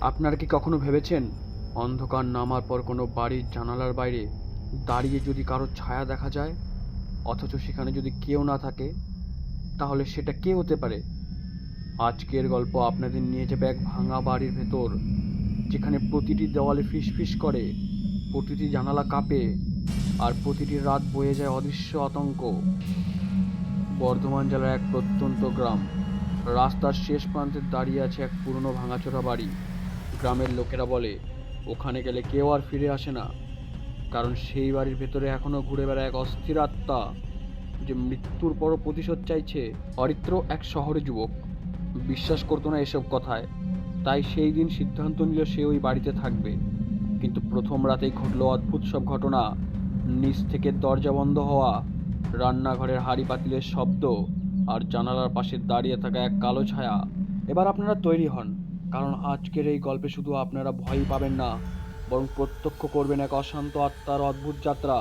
আপনারা কি কখনো ভেবেছেন অন্ধকার নামার পর কোনো বাড়ির জানালার বাইরে দাঁড়িয়ে যদি কারোর ছায়া দেখা যায়, অথচ সেখানে যদি কেউ না থাকে, তাহলে সেটা কে হতে পারে? আজকের গল্প আপনাদের নিয়ে যাবে এক ভাঙা বাড়ির ভেতর, যেখানে প্রতিটি দেওয়ালে ফিসফিস করে, প্রতিটি জানালা কাঁপে, আর প্রতিটি রাত বয়ে যায় অদৃশ্য আতঙ্ক। বর্ধমান জেলার এক প্রত্যন্ত গ্রাম। রাস্তার শেষ প্রান্তে দাঁড়িয়ে আছে এক পুরনো ভাঙাচোরা বাড়ি। গ্রামের লোকেরা বলে ওখানে গেলে কেউ আর ফিরে আসে না, কারণ সেই বাড়ির ভেতরে এখনো ঘুরে বেড়ায় এক অস্থির আত্মা, যে মৃত্যুর পরও প্রতিশোধ চাইছে। অরিত্র এক শহরে যুবক, বিশ্বাস করতো না এসব কথায়, তাই সেই দিন সিদ্ধান্ত নিল সে ওই বাড়িতে থাকবে। কিন্তু প্রথম রাতেই ঘটল অদ্ভুত সব ঘটনা। নিচ থেকে দরজা বন্ধ হওয়া, রান্নাঘরের হাঁড়ি পাতিলের শব্দ, আর জানালার পাশে দাঁড়িয়ে থাকা এক কালো ছায়া। এবার আপনারা তৈরি হন, কারণ আজকের এই গল্পে শুধু আপনারা ভয়ই পাবেন না, বরং প্রত্যক্ষ করবেন এক অশান্ত আত্মার অদ্ভুত যাত্রা,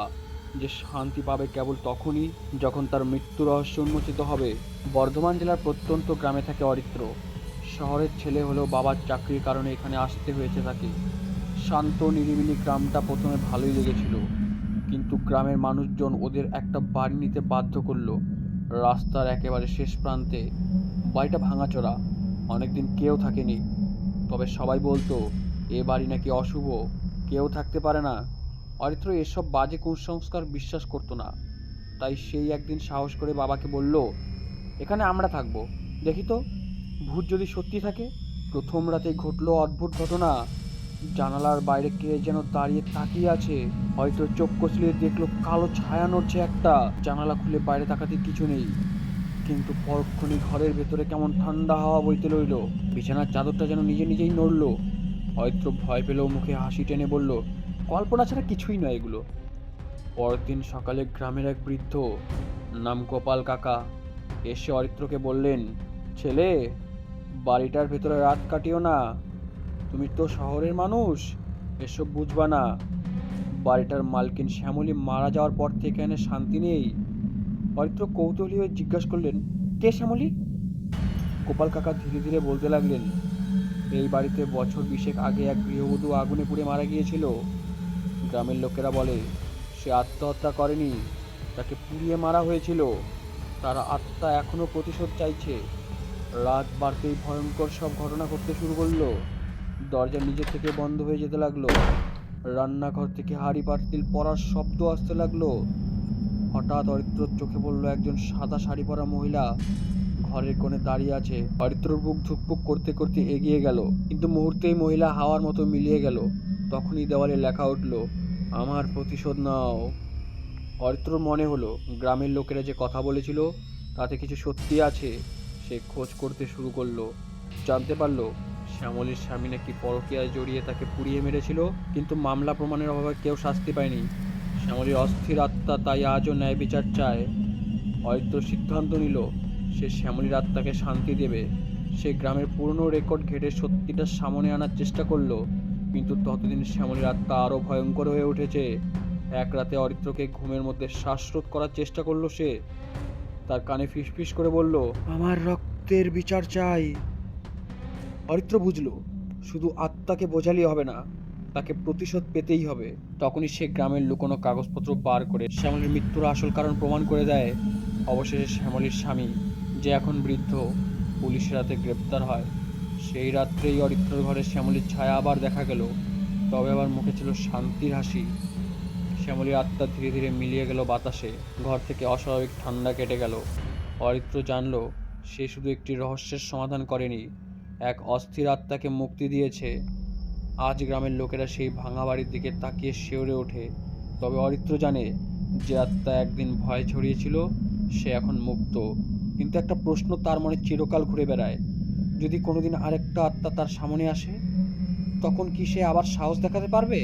যে শান্তি পাবে কেবল তখনই যখন তার মৃত্যু রহস্য উন্মোচিত হবে। বর্ধমান জেলার প্রত্যন্ত গ্রামে থাকে অরিত্র। শহরের ছেলে হলেও বাবার চাকরির কারণে এখানে আসতে হয়েছে তাকে। শান্ত নিরিবিলি গ্রামটা প্রথমে ভালোই লেগেছিল, কিন্তু গ্রামের মানুষজন ওদের একটা বাড়ি নিতে বাধ্য করলো। রাস্তার একেবারে শেষ প্রান্তে। বাড়িটা ভাঙাচোরা, অনেকদিন কেউ থাকেনি, তবে সবাই বলতো এ বাড়ি নাকি অশুভ, কেউ থাকতে পারে না। অরিত্র এসব বাজে কুসংস্কার বিশ্বাস করতো না, তাই সেই একদিন সাহস করে বাবাকে বলল, এখানে আমরা থাকবো, দেখি তো ভূত যদি সত্যি থাকে। প্রথম রাতেই ঘটলো অদ্ভুত ঘটনা। জানালার বাইরে কে যেন দাঁড়িয়ে তাকিয়ে আছে। হয়তো চোখ কচলিয়ে দেখলো কালো ছায়া নড়ছে একটা। জানালা খুলে বাইরে তাকাতে কিছু নেই, কিন্তু পরক্ষণই ঘরের ভেতরে কেমন ঠান্ডা হাওয়া বইতে রইল। বিছানার চাদরটা যেন নিজে নিজেই নড়ল। হয়তো ভয় পেলেও মুখে হাসি টেনে বলল, কল্পনা ছাড়া কিছুই নয় এগুলো। পরের দিন সকালে গ্রামের এক বৃদ্ধ, নাম গোপাল কাকা, এসে অরিত্রকে বললেন, ছেলে, বাড়িটার ভেতরে রাত কাটিও না, তুমি তো শহরের মানুষ, এসব বুঝবা না। বাড়িটার মালকিন শ্যামলী মারা যাওয়ার পর থেকে এখানে শান্তি নেই। অরিত্র কৌতূহলী হয়ে জিজ্ঞাসা করলেন, কে শ্যামলী? গোপাল কাকা ধীরে ধীরে বলতে লাগলেন, এই বাড়িতে বছর 20 আগে এক গৃহবধূ আগুনে পুড়ে মারা গিয়েছিল। গ্রামের লোকেরা বলে সে আত্মহত্যা করেনি, তাকে পুড়িয়ে মারা হয়েছিল। তার আত্মা এখনো প্রতিশোধ চাইছে। রাত বাড়তেই ভয়ঙ্কর সব ঘটনা ঘটতে শুরু করলো। দরজা নিজে থেকে বন্ধ হয়ে যেতে লাগলো, রান্নাঘর থেকে হাঁড়ি পাতিল পড়ার শব্দ আসতে লাগলো। হঠাৎ অরিত্রর চোখে পড়লো একজন সাদা শাড়ি পরা মহিলা ঘরের কোণে দাঁড়িয়ে আছে। অরিত্রর বুক ধুকপুক করতে করতে এগিয়ে গেল, কিন্তু মুহূর্তেই মহিলা হাওয়ার মতো মিলিয়ে গেল। তখনই দেওয়ালে লেখা উঠলো, আমার প্রতিশোধ নাও। অরিত্রর মনে হলো গ্রামের লোকেরা যে কথা বলেছিল তাতে কিছু সত্যি আছে। সে খোঁজ করতে শুরু করলো, জানতে পারলো শ্যামলীর স্বামী নাকি পরকীয়ায় জড়িয়ে তাকে পুড়িয়ে মেরেছিল, কিন্তু মামলা প্রমাণের অভাবে কেউ শাস্তি পায়নি। শ্যামলীর অস্থির আত্মা তাই আজও ন্যায় বিচার চায়। অরিত্র সিদ্ধান্ত নিল সে শ্যামলীর আত্মাকে শান্তি দেবে। সে গ্রামের পুরনো রেকর্ড ঘেটে সত্যিটা সামনে আনার চেষ্টা করলো, কিন্তু ততদিন শ্যামলীর আত্মা আরও ভয়ঙ্কর হয়ে উঠেছে। এক রাতে অরিত্রকে ঘুমের মধ্যে শ্বাসরোধ করার চেষ্টা করলো সে। তার কানে ফিসফিস করে বলল, আমার রক্তের বিচার চাই। অরিত্র বুঝল শুধু আত্মাকে বোঝালেই হবে না, তাকে প্রতিশোধ পেতেই হবে। তখনই সে গ্রামের লুকোনো কাগজপত্র বার করে শ্যামলীর মৃত্যুর আসল কারণ প্রমাণ করে দেয়। অবশেষে শ্যামলীর স্বামী, যে এখন বৃদ্ধ, পুলিশের হাতে গ্রেপ্তার হয়। সেই রাত্রেই অরিত্রর ঘরে শ্যামলীর ছায়া আবার দেখা গেল, তবে আবার মুখে ছিল শান্তির হাসি। শ্যামলীর আত্মা ধীরে ধীরে মিলিয়ে গেল বাতাসে। ঘর থেকে অস্বাভাবিক ঠান্ডা কেটে গেল। অরিত্র জানল সে শুধু একটি রহস্যের সমাধান করেনি, এক অস্থির আত্মাকে মুক্তি দিয়েছে। আজ গ্রামের লোকেরা সেই ভাঙা বাড়ির দিকে তাকিয়ে শিউরে ওঠে। তবে অরিত্র জানে, যে আত্মা একদিন ভয় ছড়িয়েছিল সে এখন মুক্ত। কিন্তু একটা প্রশ্ন তার মনে চিরকাল ঘুরে বেড়ায়, যদি কোনোদিন আরেকটা আত্মা তার সামনে আসে, তখন কি সে আবার সাহস দেখাতে পারবে?